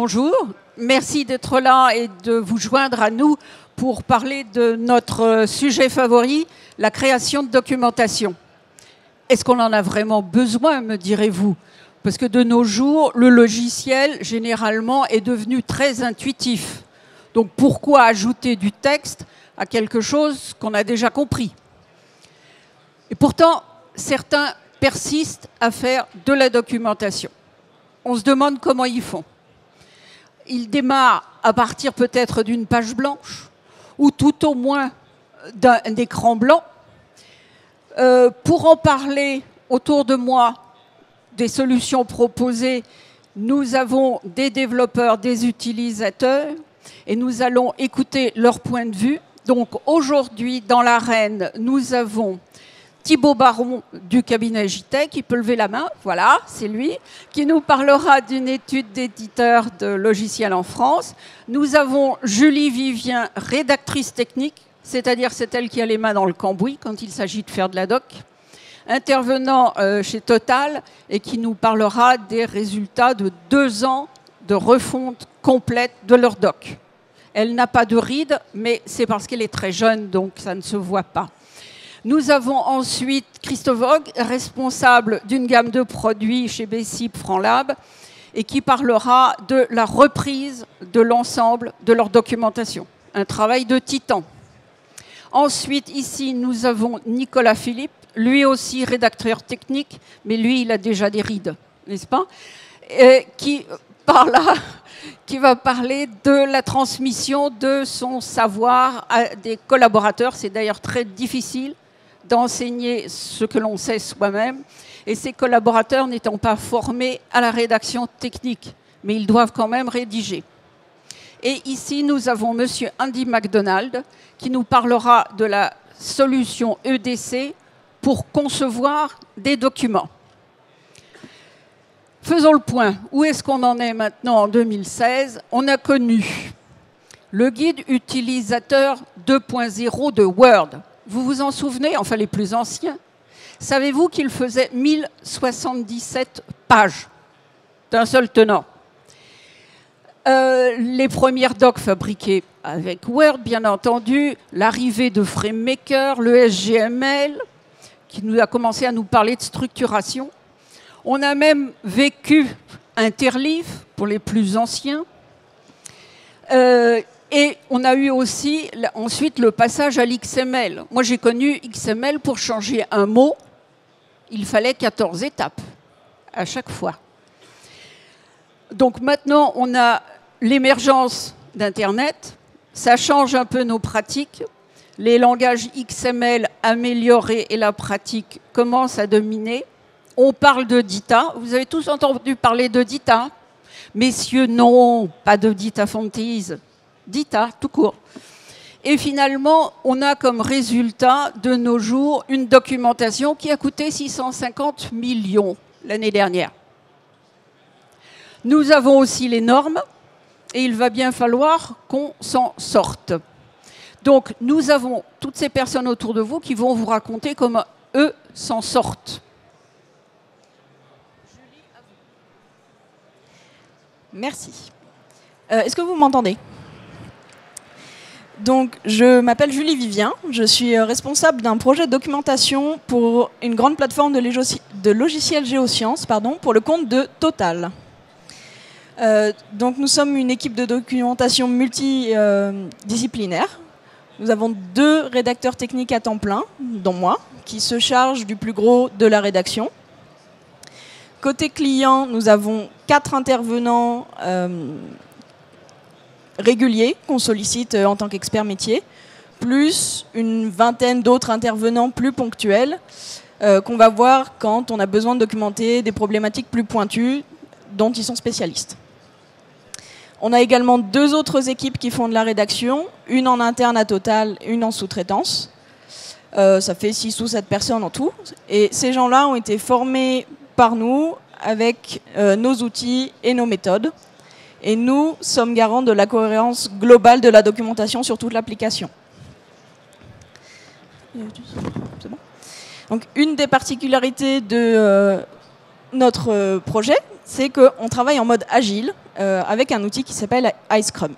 bonjour. Merci d'être là et de vous joindre à nous pour parler de notre sujet favori, la création de documentation. Est-ce qu'on en a vraiment besoin, me direz-vous? Parce que de nos jours, le logiciel, généralement, est devenu très intuitif. Donc pourquoi ajouter du texte à quelque chose qu'on a déjà compris? Et pourtant, certains persistent à faire de la documentation. On se demande comment ils font. Ils démarrent à partir peut-être d'une page blanche ou tout au moins d'un écran blanc. Pour en parler autour de moi des solutions proposées, nous avons des développeurs, des utilisateurs et nous allons écouter leur point de vue. Donc aujourd'hui, dans l'arène, nous avons Thibaut Baron du cabinet JTech, qui peut lever la main, voilà, c'est lui, qui nous parlera d'une étude d'éditeur de logiciels en France. Nous avons Julie Vivien, rédactrice technique, c'est-à-dire c'est elle qui a les mains dans le cambouis quand il s'agit de faire de la doc, intervenant chez Total et qui nous parlera des résultats de 2 ans de refonte complète de leur doc. Elle n'a pas de ride, mais c'est parce qu'elle est très jeune, donc ça ne se voit pas. Nous avons ensuite Christophe Vogt, responsable d'une gamme de produits chez BSIP Franlab, et qui parlera de la reprise de l'ensemble de leur documentation. Un travail de titan. Ensuite, ici, nous avons Nicolas Philippe, lui aussi rédacteur technique, mais lui, il a déjà des rides, n'est-ce pas? Et qui va parler de la transmission de son savoir à des collaborateurs. C'est d'ailleurs très difficile d'enseigner ce que l'on sait soi-même, et ces collaborateurs n'étant pas formés à la rédaction technique, mais ils doivent quand même rédiger. Et ici, nous avons monsieur Andy MacDonald, qui nous parlera de la solution EDC pour concevoir des documents. Faisons le point. Où est-ce qu'on en est maintenant en 2016? On a connu le guide utilisateur 2.0 de Word. Vous vous en souvenez? Enfin, les plus anciens. Savez-vous qu'il faisait 1077 pages d'un seul tenant? Les premières docs fabriquées avec Word, bien entendu, l'arrivée de FrameMaker, le SGML, qui nous a commencé à nous parler de structuration. On a même vécu Interleaf, pour les plus anciens. Et on a eu aussi ensuite le passage à l'XML. Moi, j'ai connu XML pour changer un mot. Il fallait 14 étapes à chaque fois. Donc maintenant, on a l'émergence d'Internet. Ça change un peu nos pratiques. Les langages XML améliorés et la pratique commencent à dominer. On parle de DITA. Vous avez tous entendu parler de DITA? Messieurs, non, pas de DITA Fonties. DITA, tout court. Et finalement, on a comme résultat, de nos jours, une documentation qui a coûté 650 millions l'année dernière. Nous avons aussi les normes, et il va bien falloir qu'on s'en sorte. Donc, nous avons toutes ces personnes autour de vous qui vont vous raconter comment eux s'en sortent. Merci. Est-ce que vous m'entendez ? Donc, je m'appelle Julie Vivien, je suis responsable d'un projet de documentation pour une grande plateforme de logiciels géosciences, pour le compte de Total. Donc, nous sommes une équipe de documentation multidisciplinaire. Nous avons 2 rédacteurs techniques à temps plein, dont moi, qui se chargent du plus gros de la rédaction. Côté client, nous avons 4 intervenants réguliers qu'on sollicite en tant qu'expert métier, plus une vingtaine d'autres intervenants plus ponctuels qu'on va voir quand on a besoin de documenter des problématiques plus pointues dont ils sont spécialistes. On a également 2 autres équipes qui font de la rédaction, une en interne à Total, une en sous-traitance. Ça fait 6 ou 7 personnes en tout. Et ces gens-là ont été formés par nous avec nos outils et nos méthodes. Et nous sommes garants de la cohérence globale de la documentation sur toute l'application. C'est bon ? Donc, une des particularités de notre projet, c'est qu'on travaille en mode agile, avec un outil qui s'appelle iScrum.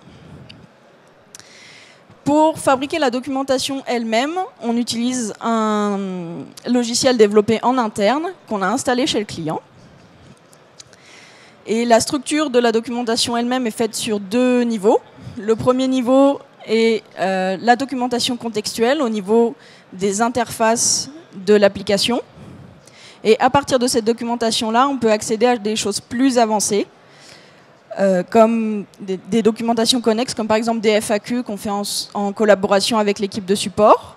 Pour fabriquer la documentation elle-même, on utilise un logiciel développé en interne qu'on a installé chez le client. Et la structure de la documentation elle-même est faite sur 2 niveaux. Le premier niveau est la documentation contextuelle au niveau des interfaces de l'application. Et à partir de cette documentation-là, on peut accéder à des choses plus avancées, comme des documentations connexes, comme par exemple des FAQ qu'on fait en collaboration avec l'équipe de support,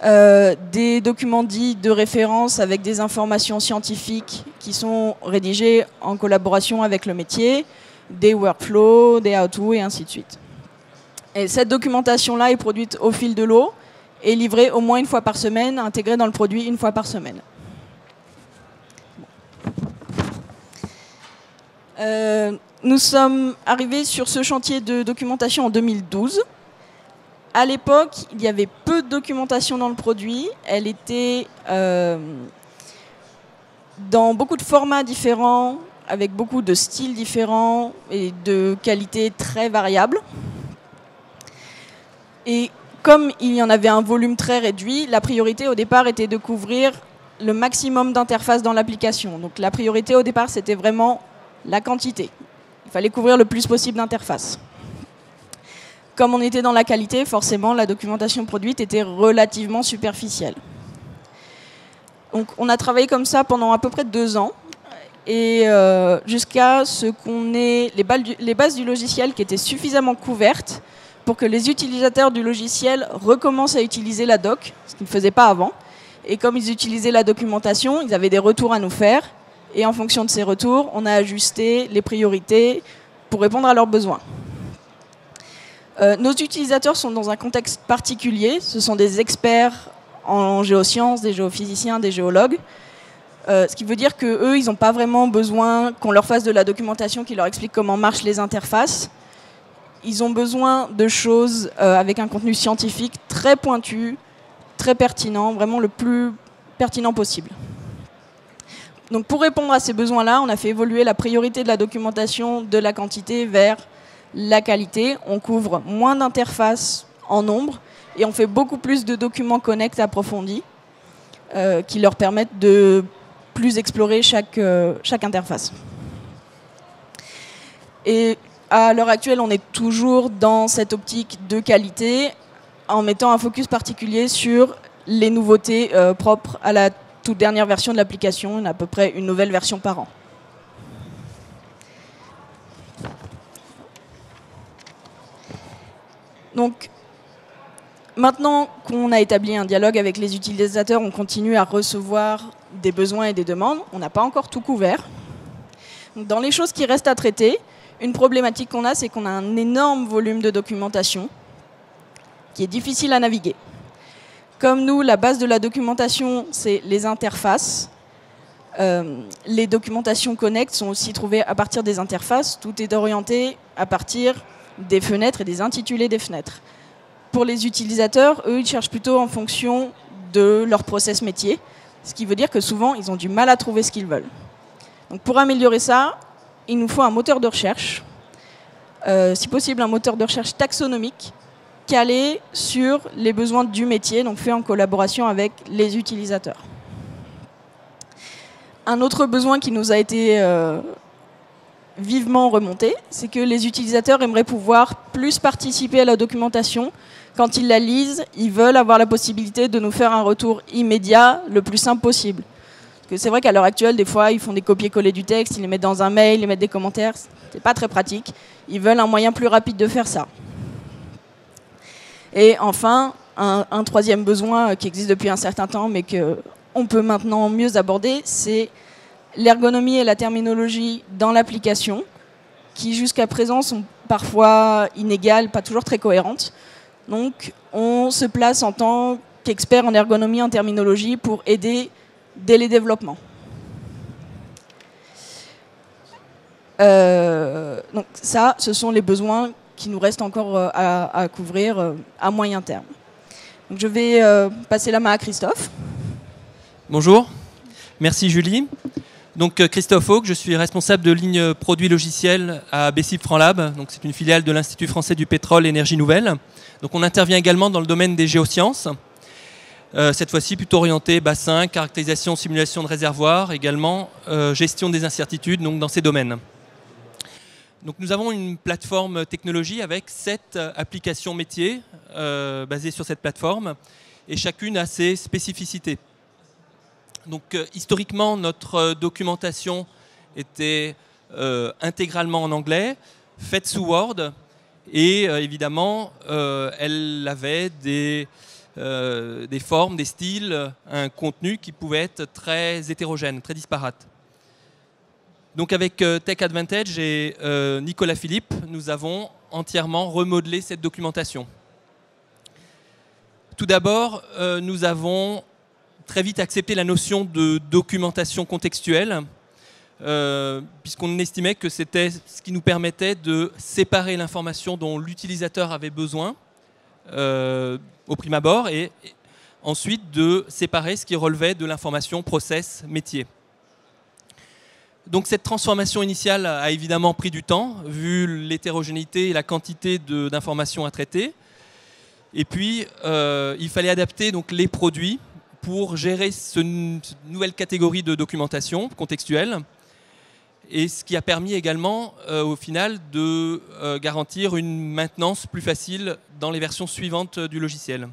des documents dits de référence avec des informations scientifiques qui sont rédigées en collaboration avec le métier, des workflows, des how-to et ainsi de suite. Et cette documentation-là est produite au fil de l'eau et livrée au moins 1 fois par semaine, intégrée dans le produit 1 fois par semaine. Nous sommes arrivés sur ce chantier de documentation en 2012. À l'époque, il y avait peu de documentation dans le produit. Elle était dans beaucoup de formats différents, avec beaucoup de styles différents et de qualités très variables. Et comme il y en avait un volume très réduit, la priorité au départ était de couvrir le maximum d'interfaces dans l'application. Donc la priorité au départ, c'était vraiment la quantité. Il fallait couvrir le plus possible d'interfaces. Comme on était dans la qualité, forcément, la documentation produite était relativement superficielle. Donc on a travaillé comme ça pendant à peu près 2 ans, et jusqu'à ce qu'on ait les bases du logiciel qui étaient suffisamment couvertes pour que les utilisateurs du logiciel recommencent à utiliser la doc, ce qu'ils ne faisaient pas avant. Et comme ils utilisaient la documentation, ils avaient des retours à nous faire. Et en fonction de ces retours, on a ajusté les priorités pour répondre à leurs besoins. Nos utilisateurs sont dans un contexte particulier. Ce sont des experts en géosciences, des géophysiciens, des géologues. Ce qui veut dire qu'eux, ils n'ont pas vraiment besoin qu'on leur fasse de la documentation qui leur explique comment marchent les interfaces. Ils ont besoin de choses avec un contenu scientifique très pointu, très pertinent, vraiment le plus pertinent possible. Donc pour répondre à ces besoins-là, on a fait évoluer la priorité de la documentation de la quantité vers la qualité. On couvre moins d'interfaces en nombre et on fait beaucoup plus de documents connects approfondis qui leur permettent de plus explorer chaque interface. Et à l'heure actuelle, on est toujours dans cette optique de qualité en mettant un focus particulier sur les nouveautés propres à la toute dernière version de l'application. On a à peu près une nouvelle version par an. Donc, maintenant qu'on a établi un dialogue avec les utilisateurs, on continue à recevoir des besoins et des demandes. On n'a pas encore tout couvert. Donc, dans les choses qui restent à traiter, une problématique qu'on a, c'est qu'on a un énorme volume de documentation qui est difficile à naviguer. Comme nous, la base de la documentation, c'est les interfaces. Les documentations connect sont aussi trouvées à partir des interfaces. Tout est orienté à partir des fenêtres et des intitulés des fenêtres. Pour les utilisateurs, eux, ils cherchent plutôt en fonction de leur process métier, ce qui veut dire que souvent, ils ont du mal à trouver ce qu'ils veulent. Donc, pour améliorer ça, il nous faut un moteur de recherche, si possible un moteur de recherche taxonomique, calé sur les besoins du métier, donc fait en collaboration avec les utilisateurs. Un autre besoin qui nous a été vivement remonté, c'est que les utilisateurs aimeraient pouvoir plus participer à la documentation. Quand ils la lisent, ils veulent avoir la possibilité de nous faire un retour immédiat, le plus simple possible. Parce que c'est vrai qu'à l'heure actuelle, des fois, ils font des copier-coller du texte, ils les mettent dans un mail, ils mettent des commentaires. C'est pas très pratique. Ils veulent un moyen plus rapide de faire ça. Et enfin, un troisième besoin qui existe depuis un certain temps, mais qu'on peut maintenant mieux aborder, c'est l'ergonomie et la terminologie dans l'application, qui jusqu'à présent sont parfois inégales, pas toujours très cohérentes. Donc, on se place en tant qu'expert en ergonomie, en terminologie, pour aider dès les développements. Donc ça, ce sont les besoins qui nous restent encore à couvrir à moyen terme. Donc je vais passer la main à Christophe. Bonjour, merci Julie. Donc Christophe Hauck, je suis responsable de ligne produits logiciels à BESIP Franlab. Donc c'est une filiale de l'Institut français du pétrole et énergie nouvelle. Donc on intervient également dans le domaine des géosciences. Cette fois-ci plutôt orienté bassin, caractérisation, simulation de réservoirs, également gestion des incertitudes, donc dans ces domaines. Donc nous avons une plateforme technologie avec 7 applications métiers basées sur cette plateforme et chacune a ses spécificités. Donc historiquement, notre documentation était intégralement en anglais, faite sous Word, et évidemment, elle avait des formes, des styles, un contenu qui pouvait être très hétérogène, très disparate. Donc avec Tech Advantage et Nicolas Philippe, nous avons entièrement remodelé cette documentation. Tout d'abord, nous avons très vite accepté la notion de documentation contextuelle, puisqu'on estimait que c'était ce qui nous permettait de séparer l'information dont l'utilisateur avait besoin au prime abord, et ensuite de séparer ce qui relevait de l'information process métier. Donc cette transformation initiale a évidemment pris du temps, vu l'hétérogénéité et la quantité d'informations à traiter. Et puis, il fallait adapter donc, les produits pour gérer cette nouvelle catégorie de documentation contextuelle, et ce qui a permis également au final de garantir une maintenance plus facile dans les versions suivantes du logiciel.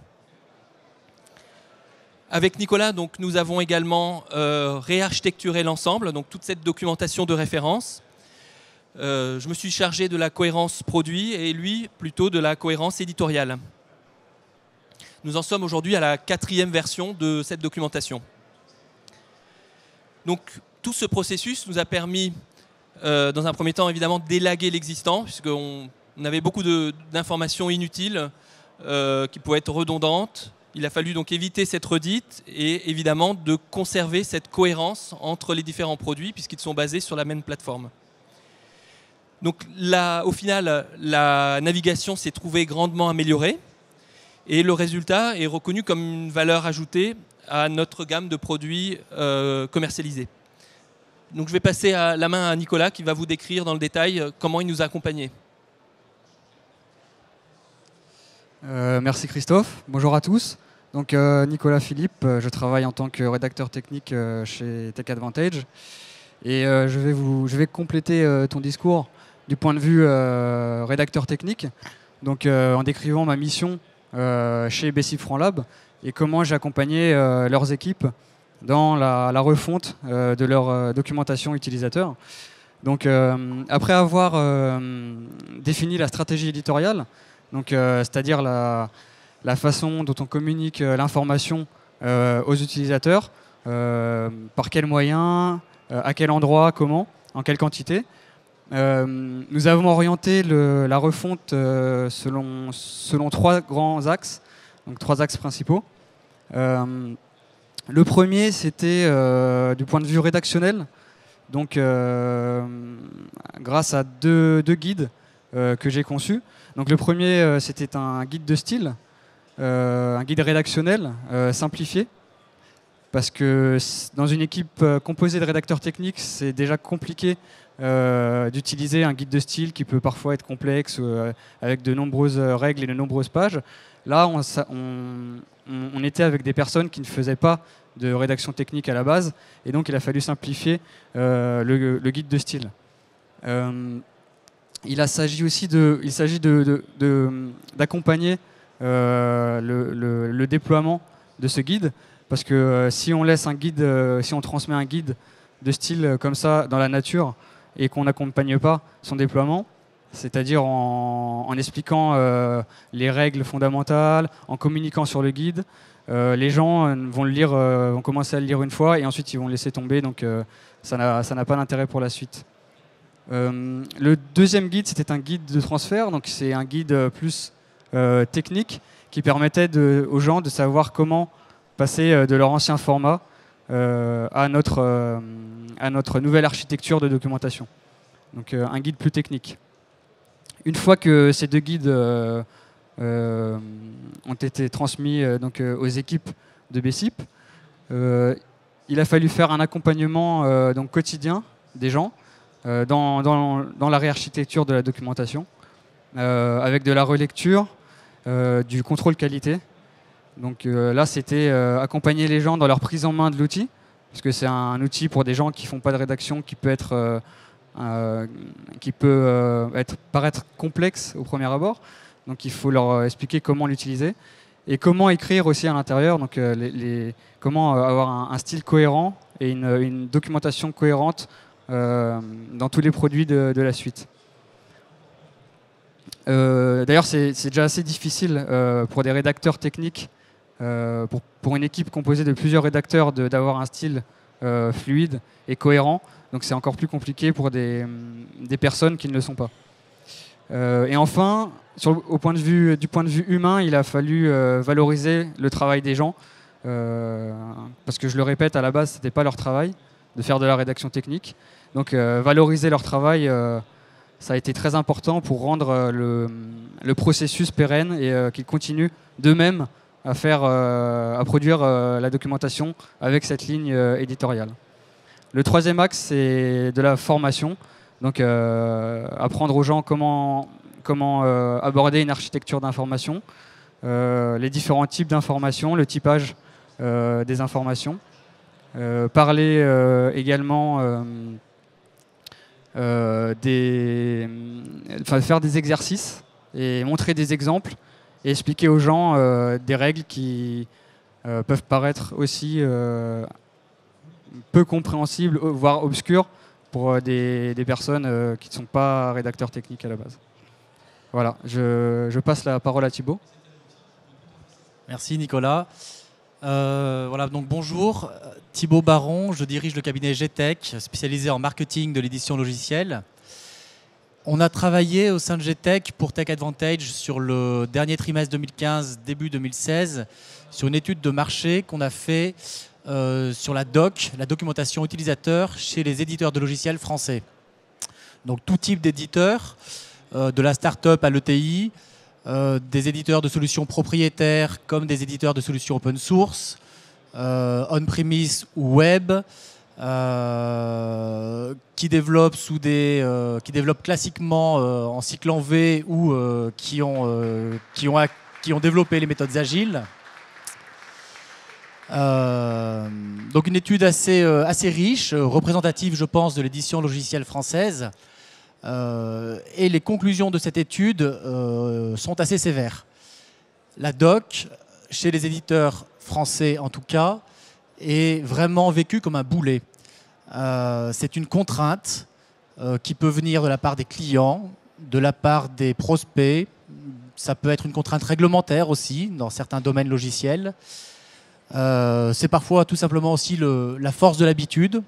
Avec Nicolas, donc, nous avons également réarchitecturé l'ensemble, donc toute cette documentation de référence. Je me suis chargé de la cohérence produit et lui plutôt de la cohérence éditoriale. Nous en sommes aujourd'hui à la 4e version de cette documentation. Donc tout ce processus nous a permis, dans un premier temps évidemment, d'élaguer l'existant, puisqu'on avait beaucoup d'informations inutiles qui pouvaient être redondantes. Il a fallu donc éviter cette redite et évidemment de conserver cette cohérence entre les différents produits, puisqu'ils sont basés sur la même plateforme. Donc là, au final, la navigation s'est trouvée grandement améliorée. Et le résultat est reconnu comme une valeur ajoutée à notre gamme de produits commercialisés. Donc je vais passer la main à Nicolas qui va vous décrire dans le détail comment il nous a accompagnés. Merci Christophe. Bonjour à tous. Donc Nicolas Philippe, je travaille en tant que rédacteur technique chez Tech Advantage. Et je vais compléter ton discours du point de vue rédacteur technique. Donc en décrivant ma mission chez BESIP Franlab et comment j'ai accompagné leurs équipes dans la refonte de leur documentation utilisateur. Donc, après avoir défini la stratégie éditoriale, c'est-à-dire la façon dont on communique l'information aux utilisateurs, par quels moyens, à quel endroit, comment, en quelle quantité, nous avons orienté la refonte selon 3 grands axes, donc 3 axes principaux. Le premier, c'était du point de vue rédactionnel, donc grâce à deux guides que j'ai conçus. Donc le premier, c'était un guide de style, un guide rédactionnel simplifié, parce que dans une équipe composée de rédacteurs techniques, c'est déjà compliqué d'utiliser un guide de style qui peut parfois être complexe, avec de nombreuses règles et de nombreuses pages. Là, on était avec des personnes qui ne faisaient pas de rédaction technique à la base, et donc il a fallu simplifier le guide de style. Il s'agit aussi d'accompagner le déploiement de ce guide, parce que si on laisse un guide, si on transmet un guide de style comme ça dans la nature et qu'on n'accompagne pas son déploiement, c'est-à-dire en expliquant les règles fondamentales, en communiquant sur le guide, les gens vont le lire, vont commencer à le lire une fois et ensuite ils vont le laisser tomber, donc ça n'a pas d'intérêt pour la suite. Le deuxième guide, c'était un guide de transfert, donc c'est un guide plus technique qui permettait aux gens de savoir comment passer de leur ancien format à notre nouvelle architecture de documentation. Donc un guide plus technique. Une fois que ces 2 guides ont été transmis aux équipes de BESIP, il a fallu faire un accompagnement donc quotidien des gens dans la réarchitecture de la documentation, avec de la relecture, du contrôle qualité. Donc là, c'était accompagner les gens dans leur prise en main de l'outil, parce que c'est un outil pour des gens qui ne font pas de rédaction qui peut paraître complexe au premier abord. Donc il faut leur expliquer comment l'utiliser et comment écrire aussi à l'intérieur, donc comment avoir un style cohérent et une documentation cohérente dans tous les produits de la suite. D'ailleurs, c'est déjà assez difficile pour des rédacteurs techniques, pour une équipe composée de plusieurs rédacteurs, d'avoir un style fluide et cohérent. Donc c'est encore plus compliqué pour des personnes qui ne le sont pas. Et enfin, du point de vue humain, il a fallu valoriser le travail des gens, parce que je le répète, à la base, ce n'était pas leur travail de faire de la rédaction technique. Donc valoriser leur travail, ça a été très important pour rendre le processus pérenne et qu'ils continuent d'eux-mêmes à produire la documentation avec cette ligne éditoriale. Le troisième axe, c'est de la formation. Donc apprendre aux gens comment aborder une architecture d'information, les différents types d'informations, le typage des informations. Parler également, faire des exercices et montrer des exemples et expliquer aux gens des règles qui peuvent paraître aussi peu compréhensibles, voire obscures pour des personnes qui ne sont pas rédacteurs techniques à la base. Voilà, je passe la parole à Thibaut. Merci Nicolas. Voilà, donc bonjour, Thibaut Baron, je dirige le cabinet GTech, spécialisé en marketing de l'édition logicielle. On a travaillé au sein de GTech pour Tech Advantage sur le dernier trimestre 2015, début 2016, sur une étude de marché qu'on a fait sur la documentation utilisateur chez les éditeurs de logiciels français. Donc tout type d'éditeurs, de la start-up à l'ETI, des éditeurs de solutions propriétaires comme des éditeurs de solutions open source, on-premise ou web, qui développent classiquement en cycle en V ou qui ont développé les méthodes agiles. Donc une étude assez riche, représentative, je pense, de l'édition logicielle française. Et les conclusions de cette étude sont assez sévères. La doc, chez les éditeurs français en tout cas, est vraiment vécue comme un boulet. C'est une contrainte qui peut venir de la part des clients, de la part des prospects. Ça peut être une contrainte réglementaire aussi, dans certains domaines logiciels. C'est parfois tout simplement aussi la force de l'habitude.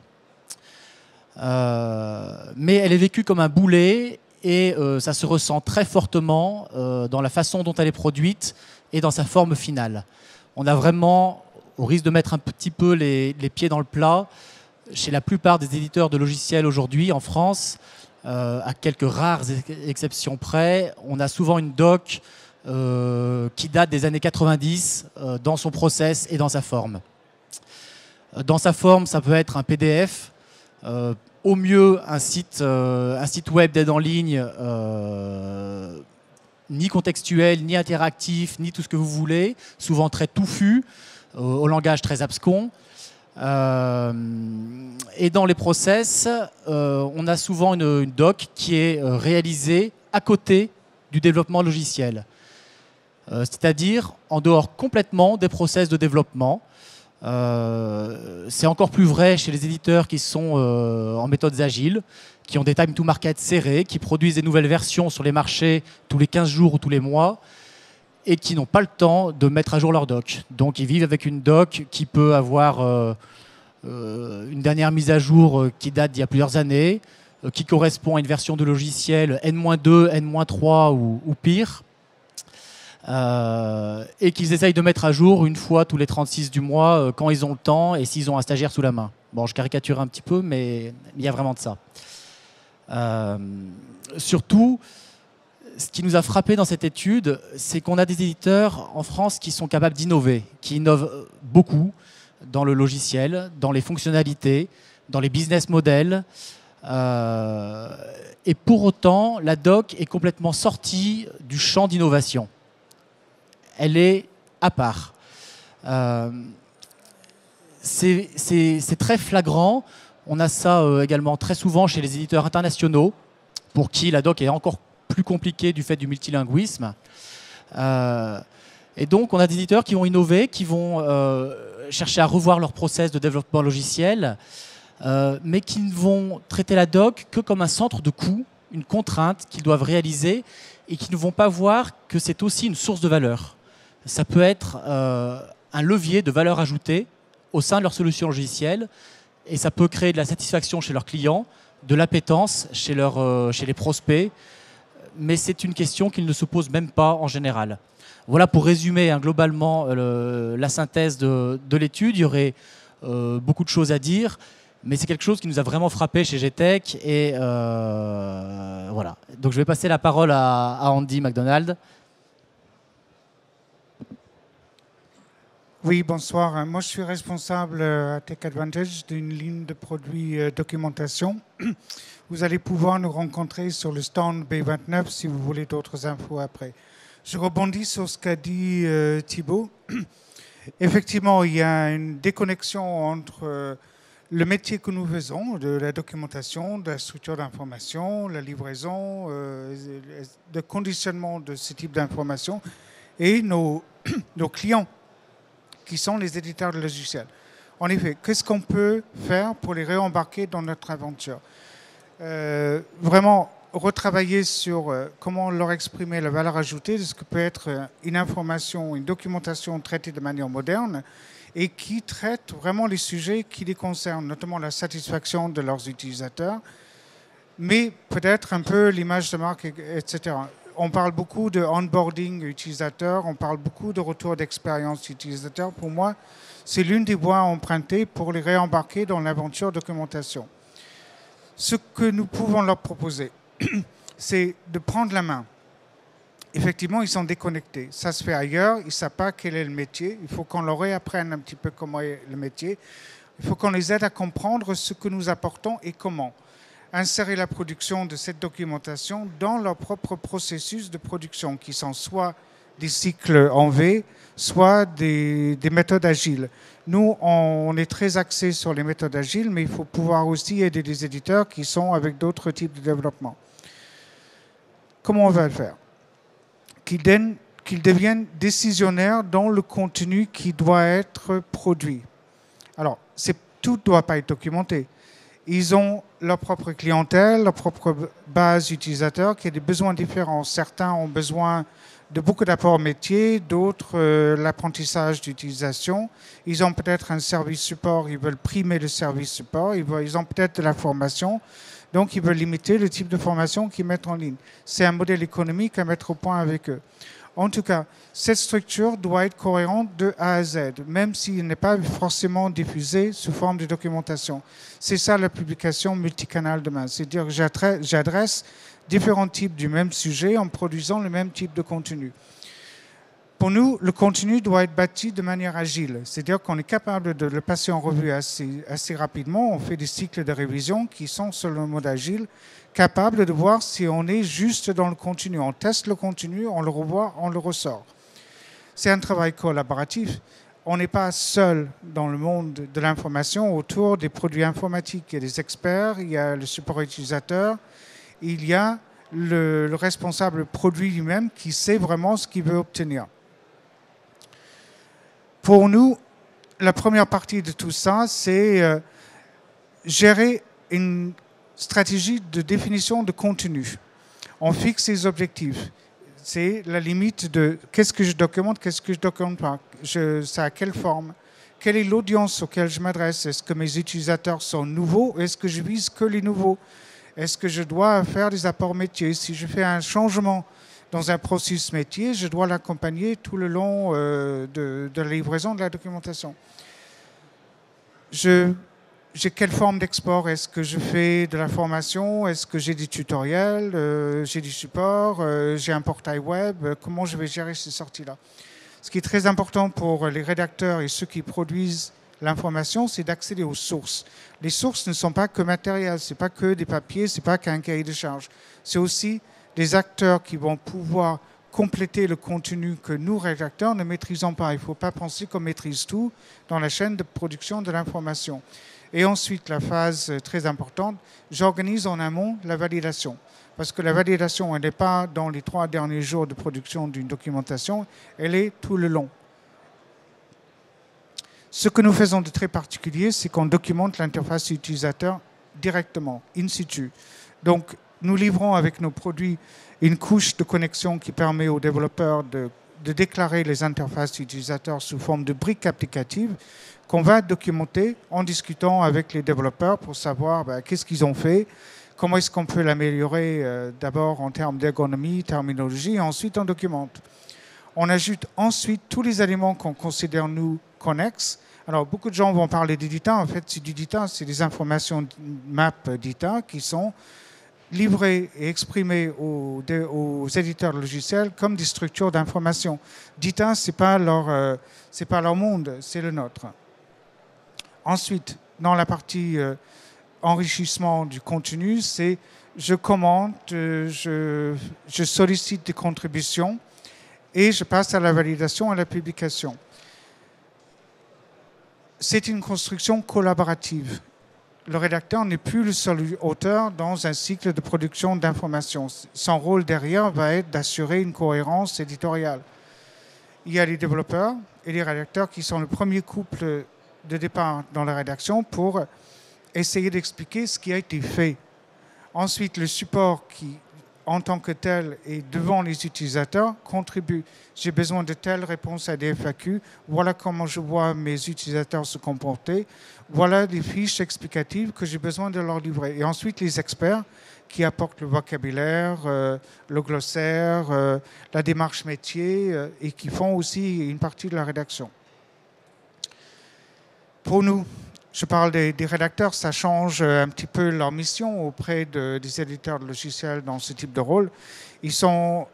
Mais elle est vécue comme un boulet et ça se ressent très fortement dans la façon dont elle est produite et dans sa forme finale. On a vraiment, au risque de mettre un petit peu les pieds dans le plat, chez la plupart des éditeurs de logiciels aujourd'hui en France, à quelques rares exceptions près, on a souvent une doc qui date des années 90 dans son process et dans sa forme. Dans sa forme, ça peut être un PDF, au mieux un site web d'aide en ligne, ni contextuel, ni interactif, ni tout ce que vous voulez, souvent très touffu, au langage très abscon. Et dans les process, on a souvent une doc qui est réalisée à côté du développement logiciel. C'est-à-dire en dehors complètement des process de développement. C'est encore plus vrai chez les éditeurs qui sont en méthodes agiles, qui ont des time to market serrés, qui produisent des nouvelles versions sur les marchés tous les 15 jours ou tous les mois et qui n'ont pas le temps de mettre à jour leur doc. Donc ils vivent avec une doc qui peut avoir une dernière mise à jour qui date d'il y a plusieurs années, qui correspond à une version de logiciel N-2, N-3 ou pire. Et qu'ils essayent de mettre à jour une fois tous les 36 du mois quand ils ont le temps et s'ils ont un stagiaire sous la main. Bon, je caricature un petit peu, mais il y a vraiment de ça. Surtout, ce qui nous a frappé dans cette étude, c'est qu'on a des éditeurs en France qui sont capables d'innover, qui innovent beaucoup, dans le logiciel, dans les fonctionnalités, dans les business models. Et pour autant, la doc est complètement sortie du champ d'innovation. Elle est à part. C'est très flagrant. On a ça également très souvent chez les éditeurs internationaux, pour qui la doc est encore plus compliquée du fait du multilinguisme. Et donc, on a des éditeurs qui vont innover, qui vont chercher à revoir leur process de développement logiciel, mais qui ne vont traiter la doc que comme un centre de coût, une contrainte qu'ils doivent réaliser, et qui ne vont pas voir que c'est aussi une source de valeur. Ça peut être un levier de valeur ajoutée au sein de leur solution logicielle, et ça peut créer de la satisfaction chez leurs clients, de l'appétence chez les prospects, mais c'est une question qu'ils ne se posent même pas en général. Voilà pour résumer globalement la synthèse de l'étude. Il y aurait beaucoup de choses à dire, mais c'est quelque chose qui nous a vraiment frappé chez GTech. Et voilà. Donc je vais passer la parole à Andy McDonald. Oui, bonsoir. Moi, je suis responsable à Tech Advantage d'une ligne de produits documentation. Vous allez pouvoir nous rencontrer sur le stand B29 si vous voulez d'autres infos après. Je rebondis sur ce qu'a dit Thibaut. Effectivement, il y a une déconnexion entre le métier que nous faisons, de la documentation, de la structure d'information, la livraison, le conditionnement de ce type d'information, et nos clients, qui sont les éditeurs de logiciels. En effet, qu'est-ce qu'on peut faire pour les réembarquer dans notre aventure? Vraiment retravailler sur comment leur exprimer la valeur ajoutée de ce que peut être une information, une documentation traitée de manière moderne et qui traite vraiment les sujets qui les concernent, notamment la satisfaction de leurs utilisateurs, mais peut-être un peu l'image de marque, etc. On parle beaucoup de onboarding utilisateur, on parle beaucoup de retour d'expérience utilisateur. Pour moi, c'est l'une des voies empruntées pour les réembarquer dans l'aventure documentation. Ce que nous pouvons leur proposer, c'est de prendre la main. Effectivement, ils sont déconnectés. Ça se fait ailleurs, ils ne savent pas quel est le métier. Il faut qu'on leur réapprenne un petit peu comment est le métier. Il faut qu'on les aide à comprendre ce que nous apportons et comment. Insérer la production de cette documentation dans leur propre processus de production, qui sont soit des cycles en V, soit des méthodes agiles. Nous, on est très axés sur les méthodes agiles, mais il faut pouvoir aussi aider des éditeurs qui sont avec d'autres types de développement. Comment on va le faire? Qu'ils deviennent décisionnaires dans le contenu qui doit être produit. Alors, tout ne doit pas être documenté. Ils ont leur propre clientèle, leur propre base utilisateur qui a des besoins différents. Certains ont besoin de beaucoup d'apports métiers, d'autres l'apprentissage d'utilisation. Ils ont peut-être un service support, ils veulent primer le service support, ils ont peut-être de la formation, donc ils veulent limiter le type de formation qu'ils mettent en ligne. C'est un modèle économique à mettre au point avec eux. En tout cas, cette structure doit être cohérente de A à Z, même s'il n'est pas forcément diffusé sous forme de documentation. C'est ça la publication multicanal demain. C'est-à-dire que j'adresse différents types du même sujet en produisant le même type de contenu. Pour nous, le contenu doit être bâti de manière agile. C'est-à-dire qu'on est capable de le passer en revue assez rapidement. On fait des cycles de révision qui sont sur le mode agile, capables de voir si on est juste dans le contenu. On teste le contenu, on le revoit, on le ressort. C'est un travail collaboratif. On n'est pas seul dans le monde de l'information autour des produits informatiques. Il y a des experts, il y a le support utilisateur, il y a le responsable produit lui-même qui sait vraiment ce qu'il veut obtenir. Pour nous, la première partie de tout ça, c'est gérer une stratégie de définition de contenu. On fixe ses objectifs. C'est la limite de qu'est-ce que je documente, qu'est-ce que je documente pas. Ça a quelle forme? Quelle est l'audience auquel je m'adresse? Est-ce que mes utilisateurs sont nouveaux? Est-ce que je vise que les nouveaux? Est-ce que je dois faire des apports métiers? Si je fais un changement dans un processus métier, je dois l'accompagner tout le long de la livraison de la documentation. J'ai quelle forme d'export? Est-ce que je fais de la formation? Est-ce que j'ai des tutoriels? J'ai du support? J'ai un portail web? Comment je vais gérer ces sorties-là? Ce qui est très important pour les rédacteurs et ceux qui produisent l'information, c'est d'accéder aux sources. Les sources ne sont pas que matérielles, ce n'est pas que des papiers, ce n'est pas qu'un cahier de charge. C'est aussi des acteurs qui vont pouvoir compléter le contenu que nous, rédacteurs, ne maîtrisons pas. Il ne faut pas penser qu'on maîtrise tout dans la chaîne de production de l'information. Et ensuite, la phase très importante, j'organise en amont la validation. Parce que la validation, elle n'est pas dans les 3 derniers jours de production d'une documentation, elle est tout le long. Ce que nous faisons de très particulier, c'est qu'on documente l'interface utilisateur directement, in situ. Donc, nous livrons avec nos produits une couche de connexion qui permet aux développeurs de déclarer les interfaces utilisateurs sous forme de briques applicatives qu'on va documenter en discutant avec les développeurs pour savoir qu'est-ce qu'ils ont fait, comment est-ce qu'on peut l'améliorer d'abord en termes d'ergonomie, terminologie, et ensuite on documente. On ajoute ensuite tous les éléments qu'on considère, nous, connexes. Alors, beaucoup de gens vont parler du data. En fait, c'est du data, c'est des informations map data qui sont livrées et exprimées aux éditeurs de logiciels comme des structures d'information. Data, ce n'est pas leur monde, c'est le nôtre. Ensuite, dans la partie enrichissement du contenu, c'est je commente, je sollicite des contributions et je passe à la validation et à la publication. C'est une construction collaborative. Le rédacteur n'est plus le seul auteur dans un cycle de production d'informations. Son rôle derrière va être d'assurer une cohérence éditoriale. Il y a les développeurs et les rédacteurs qui sont le premier couple de départ dans la rédaction pour essayer d'expliquer ce qui a été fait. Ensuite, le support qui, en tant que tel, et devant les utilisateurs, contribue. J'ai besoin de telles réponses à des FAQ. Voilà comment je vois mes utilisateurs se comporter. Voilà des fiches explicatives que j'ai besoin de leur livrer. Et ensuite, les experts qui apportent le vocabulaire, le glossaire, la démarche métier et qui font aussi une partie de la rédaction. Pour nous, je parle des rédacteurs, ça change un petit peu leur mission auprès des éditeurs de logiciels dans ce type de rôle. Ils sont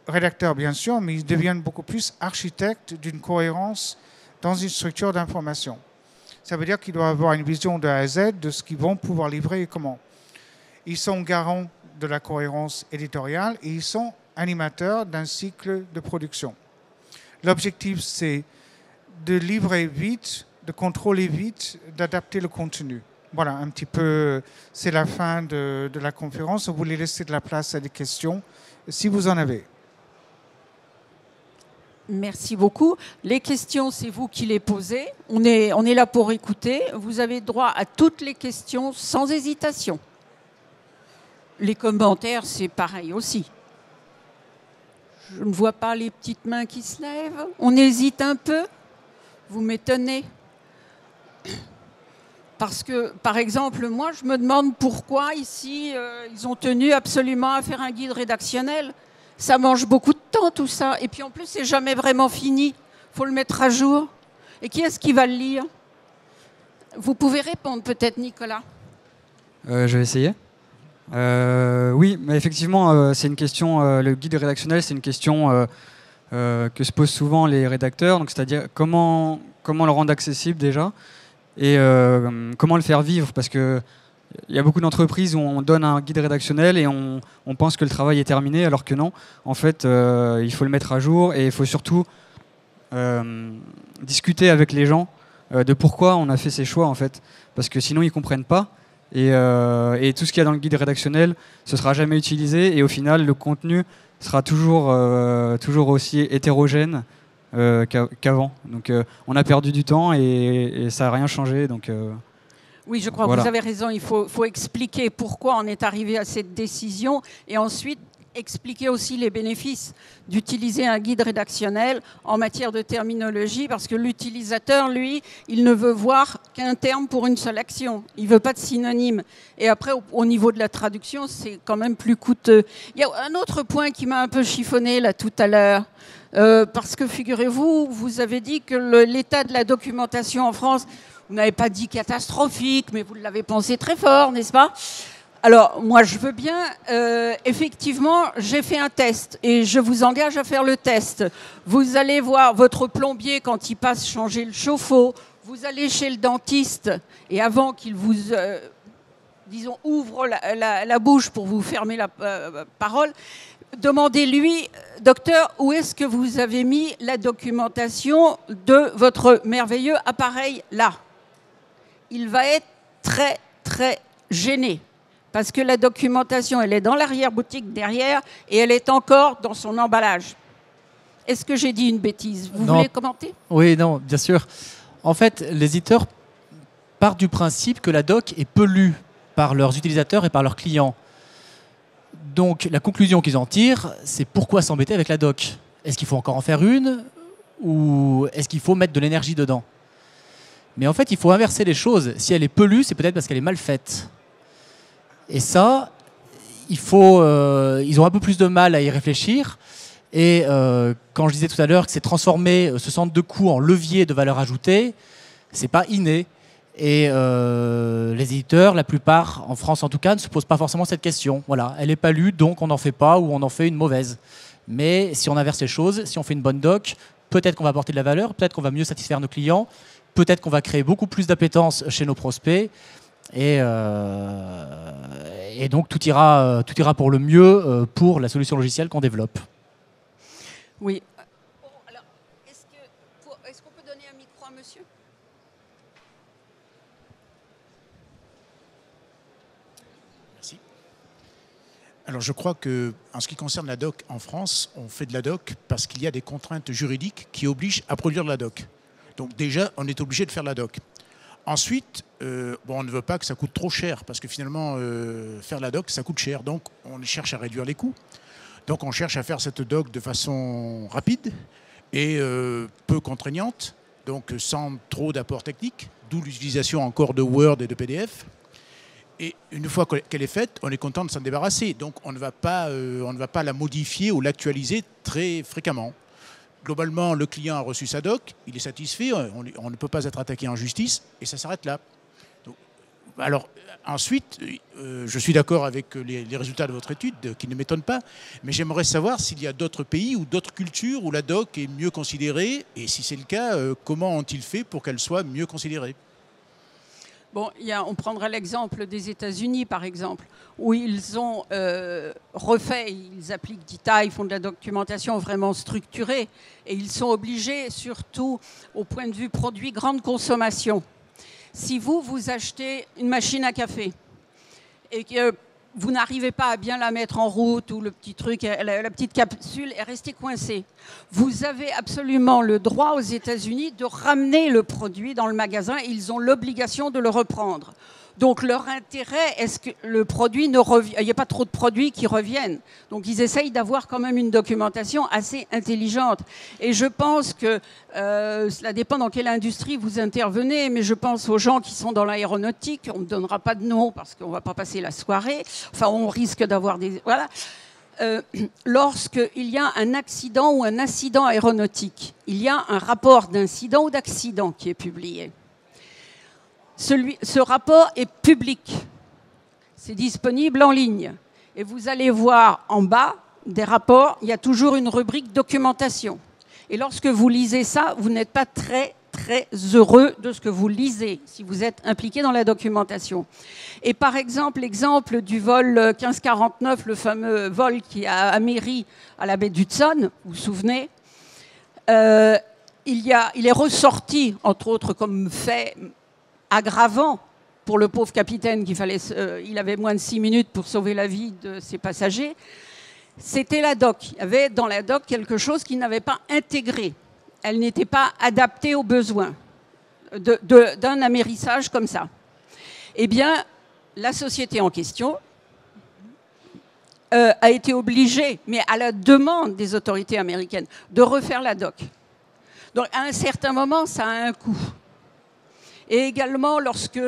rédacteurs, bien sûr, mais ils deviennent beaucoup plus architectes d'une cohérence dans une structure d'information. Ça veut dire qu'ils doivent avoir une vision de A à Z de ce qu'ils vont pouvoir livrer et comment. Ils sont garants de la cohérence éditoriale et ils sont animateurs d'un cycle de production. L'objectif, c'est de livrer vite, de contrôler vite, d'adapter le contenu. Voilà, un petit peu, c'est la fin de la conférence. On voulait laisser de la place à des questions, si vous en avez. Merci beaucoup. Les questions, c'est vous qui les posez. On est là pour écouter. Vous avez droit à toutes les questions sans hésitation. Les commentaires, c'est pareil aussi. Je ne vois pas les petites mains qui se lèvent. On hésite un peu. Vous m'étonnez. Parce que, par exemple, moi, je me demande pourquoi ici, ils ont tenu absolument à faire un guide rédactionnel. Ça mange beaucoup de temps, tout ça. Et puis, en plus, c'est jamais vraiment fini. Il faut le mettre à jour. Et qui est-ce qui va le lire? Vous pouvez répondre, peut-être, Nicolas. Je vais essayer. Oui, mais effectivement, c'est une question. Le guide rédactionnel, c'est une question que se posent souvent les rédacteurs. Donc, c'est-à-dire comment le rendre accessible déjà et comment le faire vivre, parce que il y a beaucoup d'entreprises où on donne un guide rédactionnel et on pense que le travail est terminé, alors que non. En fait, il faut le mettre à jour et il faut surtout discuter avec les gens de pourquoi on a fait ces choix, en fait, parce que sinon ils comprennent pas. Et tout ce qu'il y a dans le guide rédactionnel, ce sera jamais utilisé et au final, le contenu sera toujours aussi hétérogène qu'avant. Donc on a perdu du temps et ça n'a rien changé. Donc, oui, je crois que vous avez raison. Il faut expliquer pourquoi on est arrivé à cette décision et ensuite expliquer aussi les bénéfices d'utiliser un guide rédactionnel en matière de terminologie, parce que l'utilisateur, lui, il ne veut voir qu'un terme pour une seule action. Il ne veut pas de synonyme. Et après, au niveau de la traduction, c'est quand même plus coûteux. Il y a un autre point qui m'a un peu chiffonné là tout à l'heure, parce que figurez-vous, vous avez dit que l'état de la documentation en France, vous n'avez pas dit catastrophique, mais vous l'avez pensé très fort, n'est-ce pas ? Alors, moi, je veux bien. Effectivement, j'ai fait un test et je vous engage à faire le test. Vous allez voir votre plombier quand il passe changer le chauffe-eau. vous allez chez le dentiste et avant qu'il vous, disons, ouvre la bouche pour vous fermer la parole, demandez-lui, docteur, où est-ce que vous avez mis la documentation de votre merveilleux appareil là? Il va être très, très gêné parce que la documentation, elle est dans l'arrière-boutique derrière et elle est encore dans son emballage. Est-ce que j'ai dit une bêtise? Vous voulez commenter? Oui, non, bien sûr. En fait, les éditeurs partent du principe que la doc est peu lue par leurs utilisateurs et par leurs clients. Donc, la conclusion qu'ils en tirent, c'est pourquoi s'embêter avec la doc? Est-ce qu'il faut encore en faire une ou est-ce qu'il faut mettre de l'énergie dedans? Mais en fait, il faut inverser les choses. Si elle est peu lue, c'est peut-être parce qu'elle est mal faite. Et ça, ils ont un peu plus de mal à y réfléchir. Et quand je disais tout à l'heure que c'est transformer ce centre de coût en levier de valeur ajoutée, c'est pas inné. Et les éditeurs, la plupart, en France en tout cas, ne se posent pas forcément cette question. Voilà, elle n'est pas lue, donc on n'en fait pas ou on en fait une mauvaise. Mais si on inverse les choses, si on fait une bonne doc, peut-être qu'on va apporter de la valeur, peut-être qu'on va mieux satisfaire nos clients, peut-être qu'on va créer beaucoup plus d'appétence chez nos prospects. Et donc tout ira pour le mieux pour la solution logicielle qu'on développe. Oui. Bon, alors, est-ce qu'on peut donner un micro à monsieur? Merci. Alors je crois que, en ce qui concerne la doc en France, on fait de la doc parce qu'il y a des contraintes juridiques qui obligent à produire de la doc. Donc déjà, on est obligé de faire la doc. Ensuite, on ne veut pas que ça coûte trop cher parce que finalement, faire la doc, ça coûte cher. Donc on cherche à réduire les coûts. Donc on cherche à faire cette doc de façon rapide et peu contraignante, donc sans trop d'apport technique, d'où l'utilisation encore de Word et de PDF. Et une fois qu'elle est faite, on est content de s'en débarrasser. Donc on ne va pas la modifier ou l'actualiser très fréquemment. Globalement, le client a reçu sa doc, il est satisfait, on ne peut pas être attaqué en justice et ça s'arrête là. Donc, alors ensuite, je suis d'accord avec les résultats de votre étude qui ne m'étonnent pas, mais j'aimerais savoir s'il y a d'autres pays ou d'autres cultures où la doc est mieux considérée et si c'est le cas, comment ont-ils fait pour qu'elle soit mieux considérée? Bon, on prendra l'exemple des États-Unis, par exemple, où ils ont refait, ils appliquent DITA, ils font de la documentation vraiment structurée, et ils sont obligés, surtout au point de vue produit grande consommation. Si vous achetez une machine à café et que vous n'arrivez pas à bien la mettre en route ou le petit truc, la petite capsule est restée coincée, vous avez absolument le droit aux États-Unis de ramener le produit dans le magasin et ils ont l'obligation de le reprendre. Donc leur intérêt est que le produit ne revienne, il n'y a pas trop de produits qui reviennent. Donc ils essayent d'avoir quand même une documentation assez intelligente. Et je pense que, cela dépend dans quelle industrie vous intervenez, mais je pense aux gens qui sont dans l'aéronautique, on ne donnera pas de nom parce qu'on ne va pas passer la soirée, enfin on risque d'avoir des... Voilà. Lorsqu'il y a un accident ou un incident aéronautique, il y a un rapport d'incident ou d'accident qui est publié. Ce rapport est public, c'est disponible en ligne. Et vous allez voir en bas des rapports, il y a toujours une rubrique documentation. Et lorsque vous lisez ça, vous n'êtes pas très, très heureux de ce que vous lisez, si vous êtes impliqué dans la documentation. Et par exemple, l'exemple du vol 1549, le fameux vol qui a améri à la baie d'Hudson, vous vous souvenez, il est ressorti, entre autres, comme fait aggravant pour le pauvre capitaine il avait moins de 6 minutes pour sauver la vie de ses passagers, c'était la doc. Il y avait dans la doc quelque chose qui n'avait pas intégré. Elle n'était pas adaptée aux besoins d'un amérissage comme ça. Eh bien, la société en question a été obligée, mais à la demande des autorités américaines, de refaire la doc. Donc, à un certain moment, ça a un coût. Et également, lorsque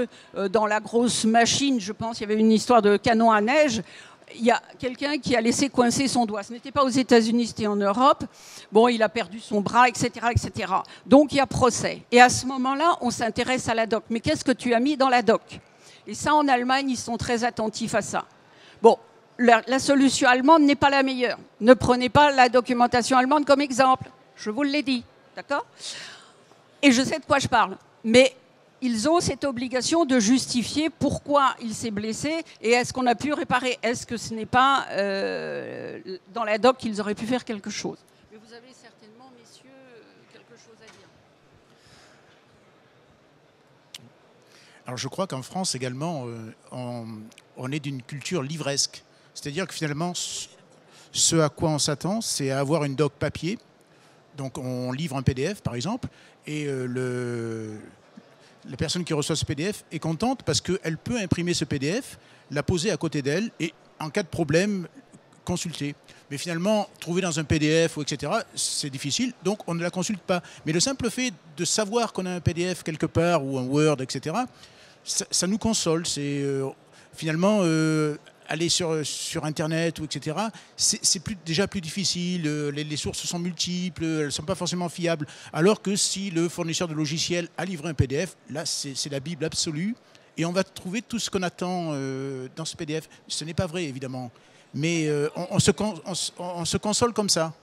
dans la grosse machine, je pense, il y avait une histoire de canon à neige, il y a quelqu'un qui a laissé coincer son doigt. Ce n'était pas aux États-Unis, c'était en Europe. Bon, il a perdu son bras, etc., etc. Donc, il y a procès. Et à ce moment-là, on s'intéresse à la doc. Mais qu'est-ce que tu as mis dans la doc? Et ça, en Allemagne, ils sont très attentifs à ça. Bon, la solution allemande n'est pas la meilleure. Ne prenez pas la documentation allemande comme exemple. Je vous l'ai dit, d'accord? Et je sais de quoi je parle. Mais ils ont cette obligation de justifier pourquoi il s'est blessé et est-ce qu'on a pu réparer. Est-ce que ce n'est pas dans la doc qu'ils auraient pu faire quelque chose? Mais vous avez certainement, messieurs, quelque chose à dire. Alors je crois qu'en France également, on est d'une culture livresque. C'est-à-dire que finalement, ce à quoi on s'attend, c'est à avoir une doc papier. Donc on livre un PDF par exemple, et la personne qui reçoit ce PDF est contente parce qu'elle peut imprimer ce PDF, la poser à côté d'elle et en cas de problème, consulter. Mais finalement, trouver dans un PDF ou etc., c'est difficile, donc on ne la consulte pas. Mais le simple fait de savoir qu'on a un PDF quelque part ou un Word, etc., ça nous console. C'est finalement aller sur Internet, ou etc., c'est déjà plus difficile. Les sources sont multiples, elles ne sont pas forcément fiables. Alors que si le fournisseur de logiciels a livré un PDF, là, c'est la Bible absolue. Et on va trouver tout ce qu'on attend dans ce PDF. Ce n'est pas vrai, évidemment. Mais on se console comme ça.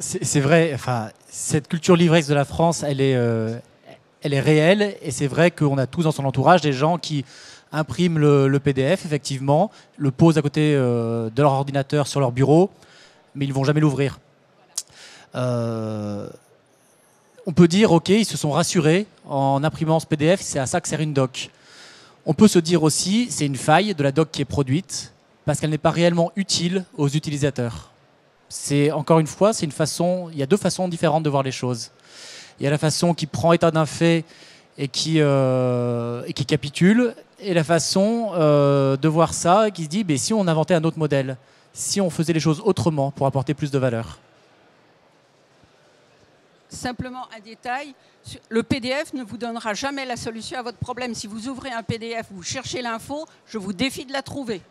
C'est vrai, enfin, cette culture livresque de la France, elle est réelle. Et c'est vrai qu'on a tous dans son entourage des gens qui impriment le PDF, effectivement, le posent à côté de leur ordinateur sur leur bureau, mais ils ne vont jamais l'ouvrir. On peut dire, OK, ils se sont rassurés en imprimant ce PDF, c'est à ça que sert une doc. On peut se dire aussi, c'est une faille de la doc qui est produite, parce qu'elle n'est pas réellement utile aux utilisateurs. Encore une fois, il y a deux façons différentes de voir les choses. Il y a la façon qui prend état d'un fait et qui capitule, et la façon de voir ça qui se dit, mais si on inventait un autre modèle, si on faisait les choses autrement pour apporter plus de valeur. Simplement un détail, le PDF ne vous donnera jamais la solution à votre problème. Si vous ouvrez un PDF, vous cherchez l'info, je vous défie de la trouver.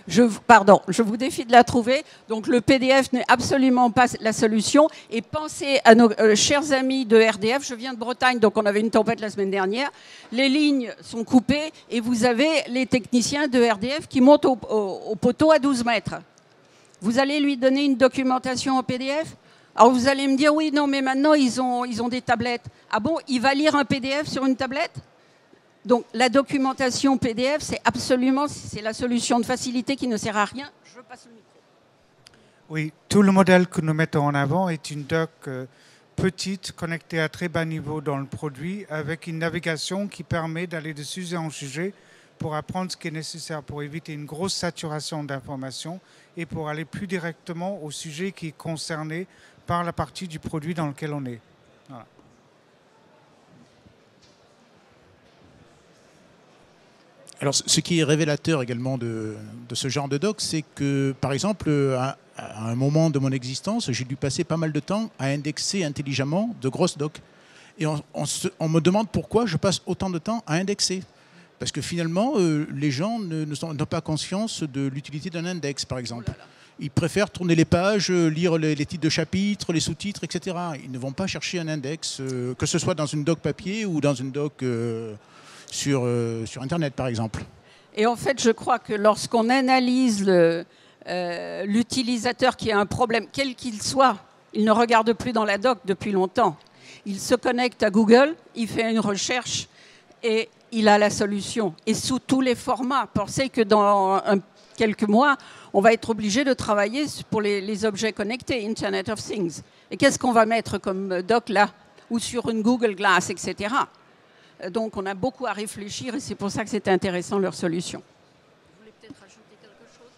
Je vous défie de la trouver. Donc le PDF n'est absolument pas la solution. Et pensez à nos chers amis de RDF. Je viens de Bretagne, donc on avait une tempête la semaine dernière. Les lignes sont coupées et vous avez les techniciens de RDF qui montent au poteau à 12 mètres. Vous allez lui donner une documentation en PDF? Alors vous allez me dire, oui, non, mais maintenant ils ont des tablettes. Ah bon, il va lire un PDF sur une tablette? Donc la documentation PDF, c'est la solution de facilité qui ne sert à rien. Je passe le micro. Oui, tout le modèle que nous mettons en avant est une doc petite, connectée à très bas niveau dans le produit, avec une navigation qui permet d'aller de sujet en sujet pour apprendre ce qui est nécessaire, pour éviter une grosse saturation d'informations et pour aller plus directement au sujet qui est concerné par la partie du produit dans lequel on est. Voilà. Alors, ce qui est révélateur également de ce genre de doc, c'est que, par exemple, à un moment de mon existence, j'ai dû passer pas mal de temps à indexer intelligemment de grosses docs. Et on me demande pourquoi je passe autant de temps à indexer. Parce que finalement, les gens n'ont pas conscience de l'utilité d'un index, par exemple. Ils préfèrent tourner les pages, lire les titres de chapitres, les sous-titres, etc. Ils ne vont pas chercher un index, que ce soit dans une doc papier ou dans une doc sur Internet, par exemple. Et en fait, je crois que lorsqu'on analyse l'utilisateur qui a un problème, quel qu'il soit, il ne regarde plus dans la doc depuis longtemps. Il se connecte à Google, il fait une recherche et il a la solution. Et sous tous les formats. Pensez que dans quelques mois, on va être obligé de travailler pour les objets connectés, Internet of Things. Et qu'est-ce qu'on va mettre comme doc là? Ou sur une Google Glass, etc. Donc on a beaucoup à réfléchir et c'est pour ça que c'est intéressant leur solution. Vous voulez peut-être ajouter quelque chose?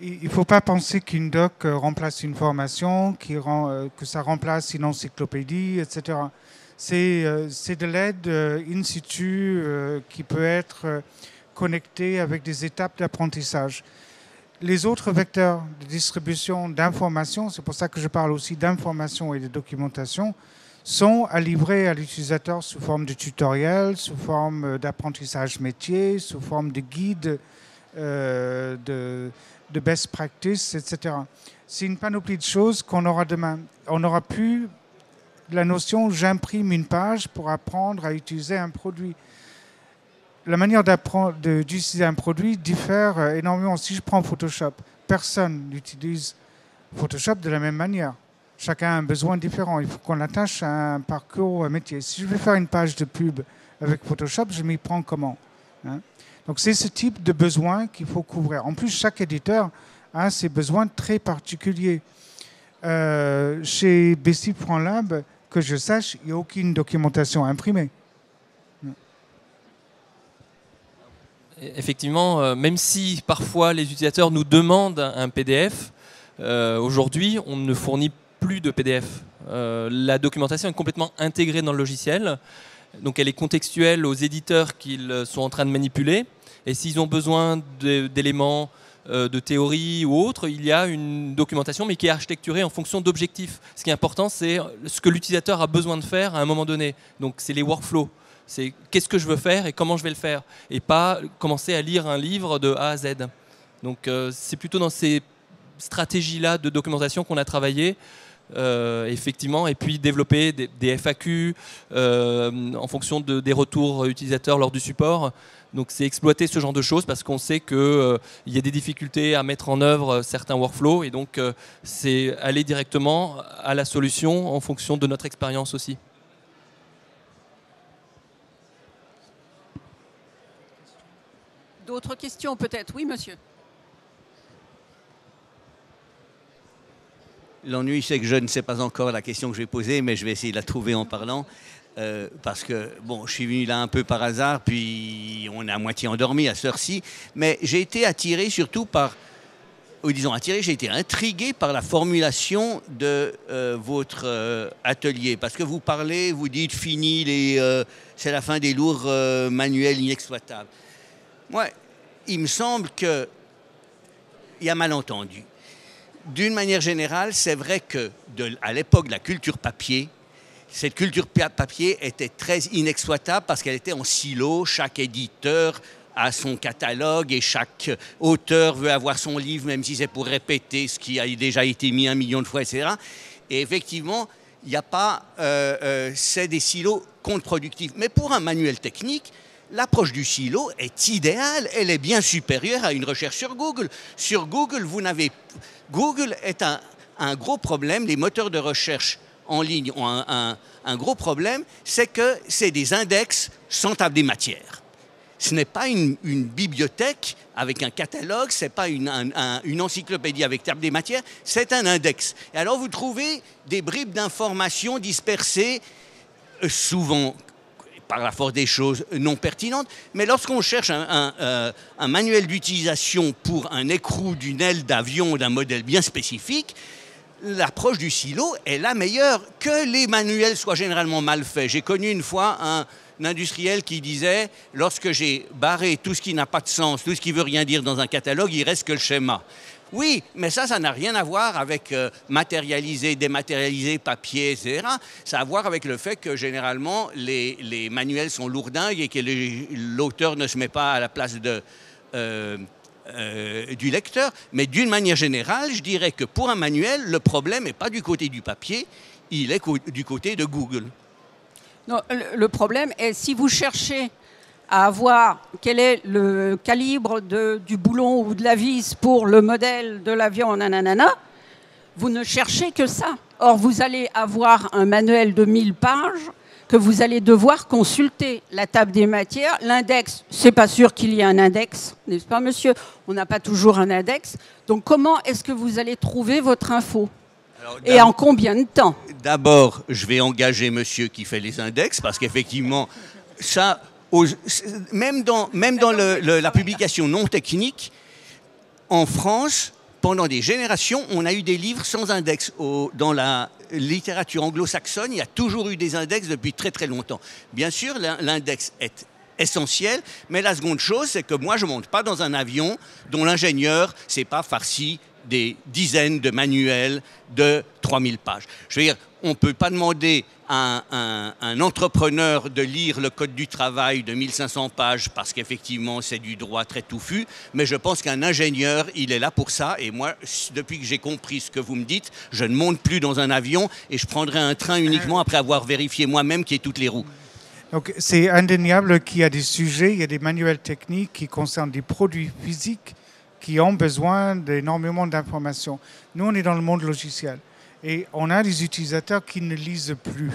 Il ne faut pas penser qu'une doc remplace une formation, que ça remplace une encyclopédie, etc. C'est de l'aide in situ qui peut être connectée avec des étapes d'apprentissage. Les autres vecteurs de distribution d'informations, c'est pour ça que je parle aussi d'information et de documentation, sont à livrer à l'utilisateur sous forme de tutoriels, sous forme d'apprentissage métier, sous forme de guides, de best practice, etc. C'est une panoplie de choses qu'on aura demain. On n'aura plus la notion « j'imprime une page pour apprendre à utiliser un produit ». La manière d'utiliser un produit diffère énormément. Si je prends Photoshop, personne n'utilise Photoshop de la même manière. Chacun a un besoin différent. Il faut qu'on l'attache à un parcours, un métier. Si je vais faire une page de pub avec Photoshop, je m'y prends comment, hein? Donc c'est ce type de besoin qu'il faut couvrir. En plus, chaque éditeur a ses besoins très particuliers. Chez BC FranLab, que je sache, il n'y a aucune documentation imprimée. Effectivement, même si parfois les utilisateurs nous demandent un PDF, aujourd'hui on ne fournit plus de PDF. La documentation est complètement intégrée dans le logiciel, donc elle est contextuelle aux éditeurs qu'ils sont en train de manipuler, et s'ils ont besoin d'éléments de théorie ou autre, il y a une documentation mais qui est architecturée en fonction d'objectifs. Ce qui est important, c'est ce que l'utilisateur a besoin de faire à un moment donné, donc c'est les workflows. C'est qu'est-ce que je veux faire et comment je vais le faire, et pas commencer à lire un livre de A à Z. Donc c'est plutôt dans ces stratégies-là de documentation qu'on a travaillé, effectivement, et puis développer des FAQ en fonction des retours utilisateurs lors du support. Donc c'est exploiter ce genre de choses parce qu'on sait qu'il y a des difficultés à mettre en œuvre certains workflows, et donc c'est aller directement à la solution en fonction de notre expérience aussi. D'autres questions peut-être? Oui, monsieur. L'ennui, c'est que je ne sais pas encore la question que je vais poser, mais je vais essayer de la trouver en parlant. Parce que, bon, je suis venu là un peu par hasard, puis on est à moitié endormi à cette heure-ci. Mais j'ai été attiré surtout par, ou disons attiré, j'ai été intrigué par la formulation de votre atelier. Parce que vous parlez, vous dites fini, c'est la fin des lourds manuels inexploitables. Moi, il me semble qu'il y a malentendu. D'une manière générale, c'est vrai que à l'époque de la culture papier, cette culture papier était très inexploitable parce qu'elle était en silo. Chaque éditeur a son catalogue et chaque auteur veut avoir son livre, même si c'est pour répéter ce qui a déjà été mis 1 million de fois, etc. Et effectivement, il n'y a pas... c'est des silos contre-productifs. Mais pour un manuel technique, l'approche du silo est idéale. Elle est bien supérieure à une recherche sur Google. Sur Google, Google est un gros problème. Les moteurs de recherche en ligne ont un gros problème, c'est que c'est des index sans table des matières. Ce n'est pas une bibliothèque avec un catalogue, ce n'est pas une encyclopédie avec table des matières, c'est un index. Et alors vous trouvez des bribes d'informations dispersées, souvent par la force des choses non pertinentes, mais lorsqu'on cherche un manuel d'utilisation pour un écrou d'une aile d'avion d'un modèle bien spécifique, l'approche du silo est la meilleure, que les manuels soient généralement mal faits. J'ai connu une fois un industriel qui disait « Lorsque j'ai barré tout ce qui n'a pas de sens, tout ce qui veut rien dire dans un catalogue, il reste que le schéma. » Oui, mais ça n'a rien à voir avec matérialiser, dématérialiser, papier, etc. Ça a à voir avec le fait que généralement les manuels sont lourdingues et que l'auteur ne se met pas à la place du lecteur. Mais d'une manière générale, je dirais que pour un manuel, le problème n'est pas du côté du papier, il est du côté de Google. Non, le problème est si vous cherchez à voir quel est le calibre du boulon ou de la vis pour le modèle de l'avion, nanana, vous ne cherchez que ça. Or, vous allez avoir un manuel de 1000 pages que vous allez devoir consulter. La table des matières, l'index, c'est pas sûr qu'il y ait un index, n'est-ce pas, monsieur? On n'a pas toujours un index. Donc, comment est-ce que vous allez trouver votre info? Alors, et en combien de temps? D'abord, je vais engager monsieur qui fait les index, parce qu'effectivement, ça... Même dans la publication non technique, en France, pendant des générations, on a eu des livres sans index. Dans la littérature anglo-saxonne, il y a toujours eu des index depuis très très longtemps. Bien sûr, l'index est essentiel, mais la seconde chose, c'est que moi, je ne monte pas dans un avion dont l'ingénieur ne s'est pas farci des dizaines de manuels de 3000 pages. Je veux dire, on ne peut pas demander à un entrepreneur de lire le code du travail de 1500 pages parce qu'effectivement, c'est du droit très touffu, mais je pense qu'un ingénieur, il est là pour ça. Et moi, depuis que j'ai compris ce que vous me dites, je ne monte plus dans un avion et je prendrai un train uniquement après avoir vérifié moi-même qu'il y ait toutes les roues. Donc, c'est indéniable qu'il y a des sujets, il y a des manuels techniques qui concernent des produits physiques qui ont besoin d'énormément d'informations. Nous, on est dans le monde logiciel. Et on a des utilisateurs qui ne lisent plus.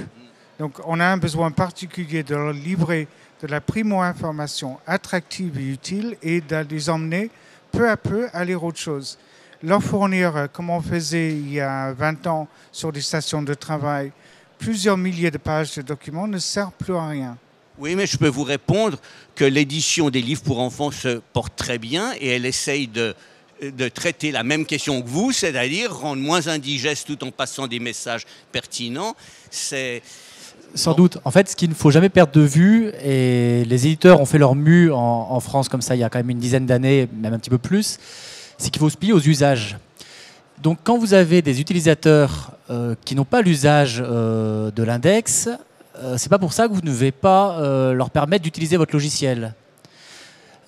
Donc on a un besoin particulier de leur livrer de la primo-information attractive et utile et de les emmener peu à peu à lire autre chose. Leur fournir, comme on faisait il y a 20 ans sur des stations de travail, plusieurs milliers de pages de documents ne sert plus à rien. Oui, mais je peux vous répondre que l'édition des livres pour enfants se porte très bien et elle essaye de traiter la même question que vous, c'est-à-dire rendre moins indigeste tout en passant des messages pertinents. Sans doute. En fait, ce qu'il ne faut jamais perdre de vue, et les éditeurs ont fait leur mue en France comme ça il y a quand même une dizaine d'années, même un petit peu plus, c'est qu'il faut se plier aux usages. Donc quand vous avez des utilisateurs qui n'ont pas l'usage de l'index, c'est pas pour ça que vous ne devez pas leur permettre d'utiliser votre logiciel.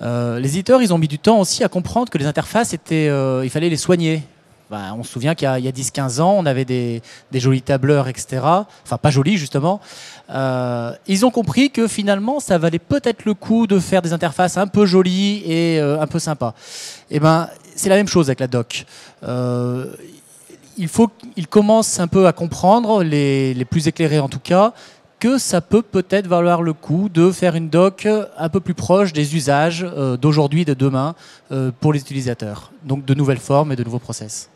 Les éditeurs, ils ont mis du temps aussi à comprendre que les interfaces, il fallait les soigner. On se souvient qu'il y a 10-15 ans, on avait des jolis tableurs, etc. Enfin, pas jolis, justement. Ils ont compris que finalement, ça valait peut-être le coup de faire des interfaces un peu jolies et un peu sympas. Et c'est la même chose avec la doc. Il faut qu'ils commencent un peu à comprendre, les plus éclairés en tout cas, que ça peut peut-être valoir le coup de faire une doc un peu plus proche des usages d'aujourd'hui et de demain pour les utilisateurs. Donc de nouvelles formes et de nouveaux process.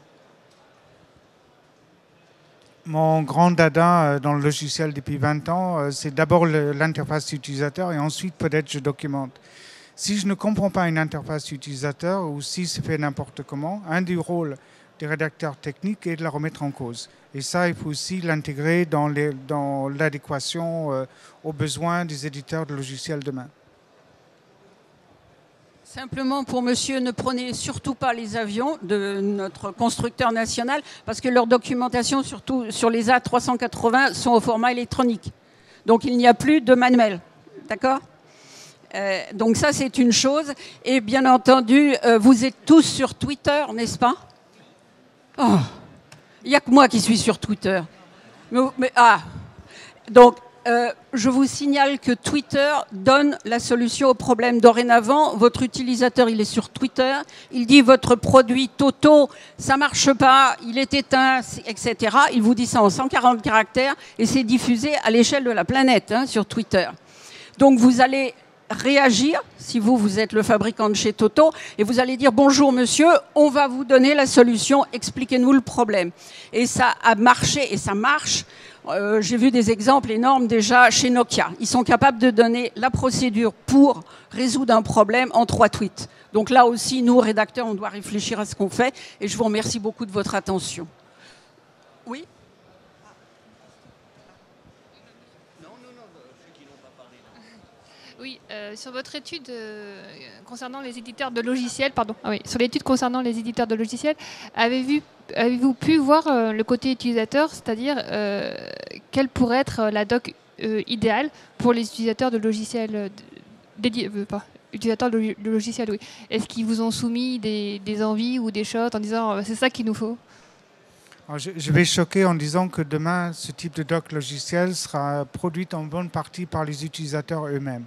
Mon grand dada dans le logiciel depuis 20 ans, c'est d'abord l'interface utilisateur et ensuite peut-être je documente. Si je ne comprends pas une interface utilisateur ou si c'est fait n'importe comment, un des rôles des rédacteurs techniques est de la remettre en cause. Et ça, il faut aussi l'intégrer dans l'adéquation aux besoins des éditeurs de logiciels demain. Simplement pour monsieur, ne prenez surtout pas les avions de notre constructeur national parce que leur documentation, surtout sur les A380, sont au format électronique. Donc il n'y a plus de manuel. D'accord ? Donc ça, c'est une chose. Et bien entendu, vous êtes tous sur Twitter, n'est-ce pas ? Oh, il n'y a que moi qui suis sur Twitter. Donc, je vous signale que Twitter donne la solution au problème. Dorénavant, votre utilisateur, il est sur Twitter, il dit votre produit Toto, ça ne marche pas, il est éteint, etc. Il vous dit ça en 140 caractères et c'est diffusé à l'échelle de la planète sur Twitter. Donc, vous allez réagir, si vous êtes le fabricant de chez Toto, et vous allez dire « Bonjour monsieur, on va vous donner la solution, expliquez-nous le problème ». Et ça a marché, et ça marche. J'ai vu des exemples énormes déjà chez Nokia. Ils sont capables de donner la procédure pour résoudre un problème en 3 tweets. Donc là aussi, nous, rédacteurs, on doit réfléchir à ce qu'on fait, et je vous remercie beaucoup de votre attention. Oui ? Oui, sur votre étude concernant les éditeurs de logiciels, sur l'étude concernant les éditeurs de logiciels, avez-vous pu voir le côté utilisateur, c'est-à-dire quelle pourrait être la doc idéale pour les utilisateurs de logiciels utilisateurs de logiciels, oui. Est-ce qu'ils vous ont soumis des envies ou des choses en disant c'est ça qu'il nous faut ? Alors, je vais choquer en disant que demain, ce type de doc logiciel sera produit en bonne partie par les utilisateurs eux-mêmes.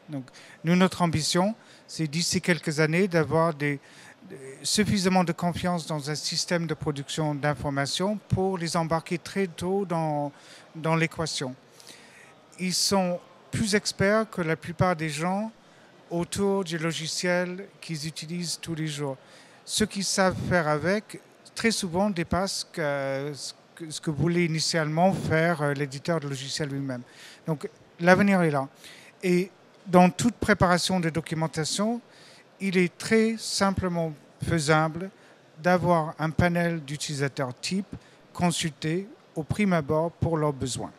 Donc, nous, notre ambition, c'est d'ici quelques années d'avoir suffisamment de confiance dans un système de production d'informations pour les embarquer très tôt dans l'équation. Ils sont plus experts que la plupart des gens autour du logiciel qu'ils utilisent tous les jours. Ce qu'ils savent faire avec, très souvent, dépasse ce que voulait initialement faire l'éditeur de logiciel lui-même. Donc, l'avenir est là. Et dans toute préparation de documentation, il est très simplement faisable d'avoir un panel d'utilisateurs type consultés au prime abord pour leurs besoins.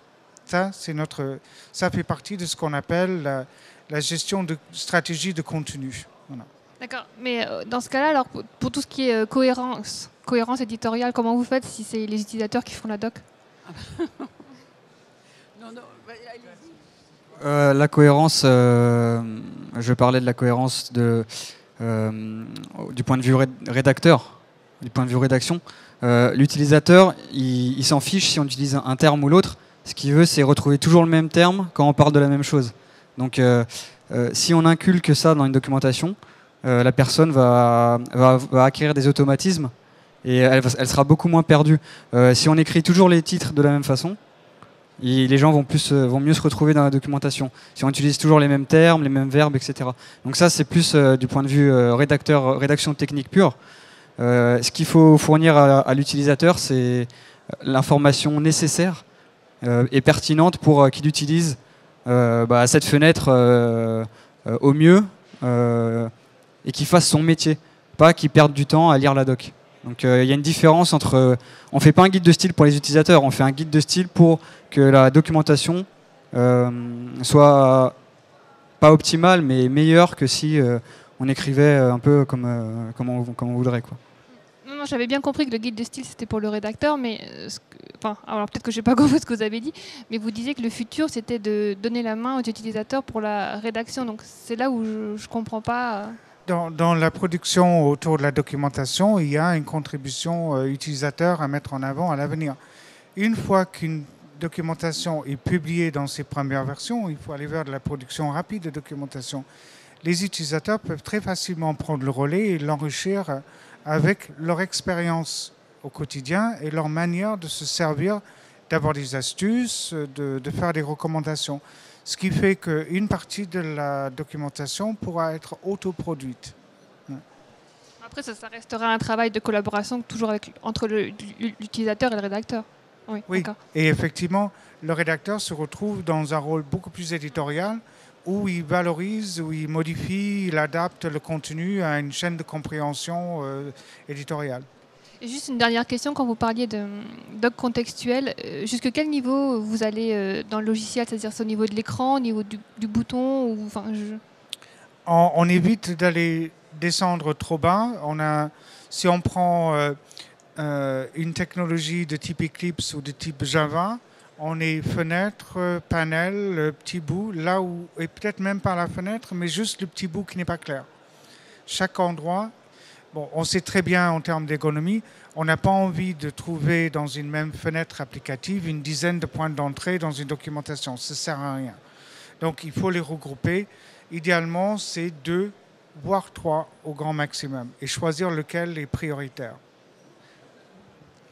Ça fait partie de ce qu'on appelle la gestion de stratégie de contenu. Voilà. D'accord, mais dans ce cas-là, alors pour tout ce qui est cohérence éditoriale, comment vous faites si c'est les utilisateurs qui font la doc ? La cohérence, je parlais de la cohérence du point de vue rédacteur, du point de vue rédaction. L'utilisateur, il s'en fiche si on utilise un terme ou l'autre. Ce qu'il veut, c'est retrouver toujours le même terme quand on parle de la même chose. Donc, si on inculque ça dans une documentation, la personne va acquérir des automatismes et elle sera beaucoup moins perdue. Si on écrit toujours les titres de la même façon, les gens vont mieux se retrouver dans la documentation. Si on utilise toujours les mêmes termes, les mêmes verbes, etc. Donc ça, c'est plus du point de vue rédaction technique pure. Ce qu'il faut fournir à l'utilisateur, c'est l'information nécessaire et pertinente pour qu'il utilise cette fenêtre au mieux et qu'il fasse son métier, pas qu'il perde du temps à lire la doc. Donc il y a une différence entre... on ne fait pas un guide de style pour les utilisateurs, on fait un guide de style pour que la documentation soit pas optimale, mais meilleure que si on écrivait un peu comme on voudrait, quoi. Non, j'avais bien compris que le guide de style c'était pour le rédacteur, mais alors peut-être que je n'ai pas compris ce que vous avez dit, mais vous disiez que le futur c'était de donner la main aux utilisateurs pour la rédaction. Donc c'est là où je ne comprends pas. Dans la production autour de la documentation, il y a une contribution utilisateur à mettre en avant à l'avenir. Une fois qu'une documentation est publiée dans ses premières versions, il faut aller vers de la production rapide de documentation. Les utilisateurs peuvent très facilement prendre le relais et l'enrichir avec leur expérience au quotidien et leur manière de se servir, d'avoir des astuces, de faire des recommandations. Ce qui fait qu'une partie de la documentation pourra être autoproduite. Après, ça restera un travail de collaboration toujours entre l'utilisateur et le rédacteur. Oui, et effectivement, le rédacteur se retrouve dans un rôle beaucoup plus éditorial où il valorise, où il modifie, il adapte le contenu à une chaîne de compréhension éditoriale. Et juste une dernière question, quand vous parliez de doc contextuel, jusqu'à quel niveau vous allez dans le logiciel, c'est-à-dire au niveau de l'écran, au niveau du bouton ou, on évite d'aller descendre trop bas. Si on prend une technologie de type Eclipse ou de type Java, on est fenêtre, panel, le petit bout, là où, et peut-être même pas la fenêtre, mais juste le petit bout qui n'est pas clair. Chaque endroit, bon, on sait très bien en termes d'ergonomie, on n'a pas envie de trouver dans une même fenêtre applicative une dizaine de points d'entrée dans une documentation. Ça ne sert à rien. Donc il faut les regrouper. Idéalement, c'est 2, voire 3 au grand maximum, et choisir lequel est prioritaire.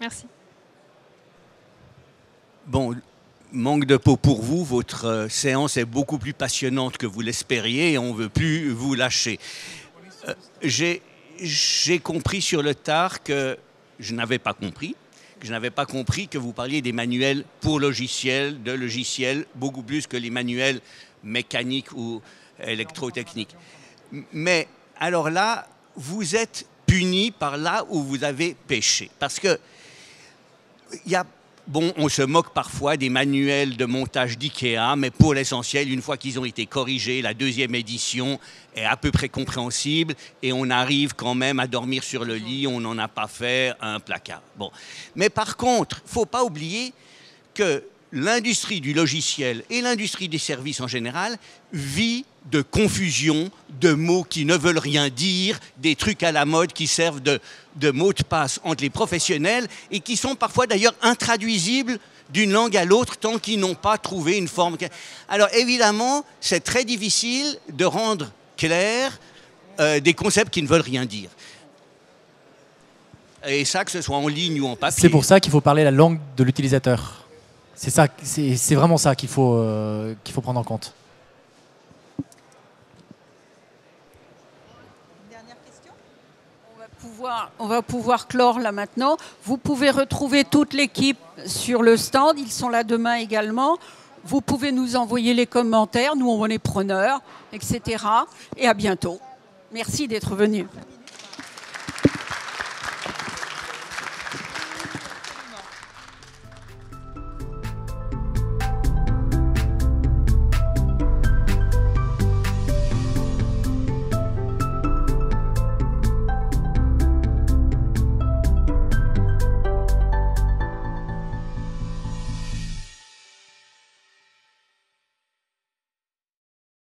Merci. Bon, manque de peau pour vous, votre séance est beaucoup plus passionnante que vous l'espériez et on ne veut plus vous lâcher. J'ai compris sur le tard que je n'avais pas compris que vous parliez des manuels pour logiciels, de logiciels, beaucoup plus que les manuels mécaniques ou électrotechniques. Mais alors là, vous êtes puni par là où vous avez péché. Parce que on se moque parfois des manuels de montage d'IKEA, mais pour l'essentiel, une fois qu'ils ont été corrigés, la deuxième édition est à peu près compréhensible et on arrive quand même à dormir sur le lit, on n'en a pas fait un placard. Bon. Mais par contre, il ne faut pas oublier que l'industrie du logiciel et l'industrie des services en général vit de confusion, de mots qui ne veulent rien dire, des trucs à la mode qui servent de mots de passe entre les professionnels et qui sont parfois d'ailleurs intraduisibles d'une langue à l'autre tant qu'ils n'ont pas trouvé une forme. Alors évidemment, c'est très difficile de rendre clair des concepts qui ne veulent rien dire. Et ça, que ce soit en ligne ou en papier. C'est pour ça qu'il faut parler la langue de l'utilisateur. C'est vraiment ça qu'il faut prendre en compte. On va pouvoir clore là maintenant. Vous pouvez retrouver toute l'équipe sur le stand. Ils sont là demain également. Vous pouvez nous envoyer les commentaires. Nous, on est preneurs, etc. Et à bientôt. Merci d'être venus.